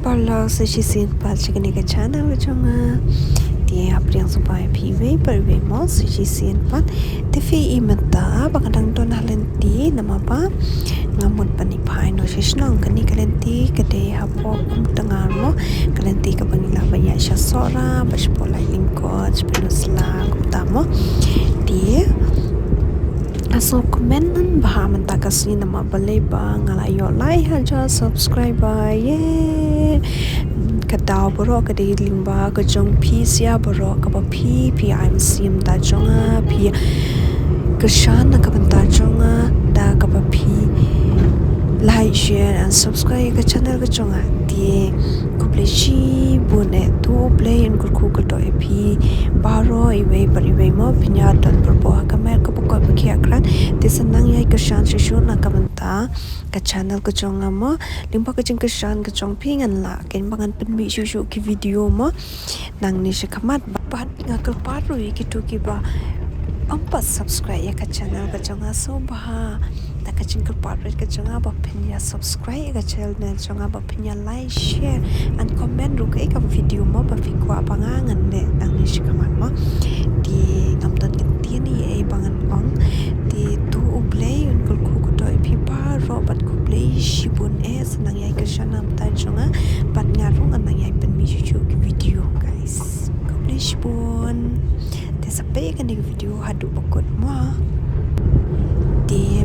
Kalau sejisin palchikani ke channel jongnga dia apriang supaya piwe perwe mo sejisin pat tefi imata bakadang don halenti nama pa ngamut panipai no shishnong kani kalenti kade hapo tengar mo kalenti ka pangila banyak syasora bashpolai lingkot penusla kuptamo dia so komen nan baha mentakas ni nama balai ba ngalayo like haja subscriber ye kadau baroh kade lingba ka jong phi sia baroh ka baphi phi I'm sim da jonga phi kyrshan ka banta jonga da ka baphi like share and subscribe ka channel ka jonga die Khublei shibun tu uBlei in kurku ka to iaphi baroh iwe pariwe mo pinya don perbo ka mer ka pokoi pakhi akran tisanang yai kyrshan shishun na ka banta ka channel ka jonga mo limpa ka jing kyrshan ka jong pingan la ken bangan penmi shushu ki video mo nang ni shikamat bat ngakal paru ki tu ki ba ampat subscribe ya ka channel ka jonga so bah ta ka jing paru ka jonga ba pinya subscribe ka channel jonga ba pinya like share and comment ru ka video mo ba fi kwa pangangan ne nang ni shikamat mo di amton ki ni bangan ong di tu uBlei un kurku ko to iaphi baroh bat Khublei shibun senang yai kyrshan am ta jonga bat ngarung nang yai penmi shushu ki video guys Khublei shibun sampai kan di video hadu pokot mo di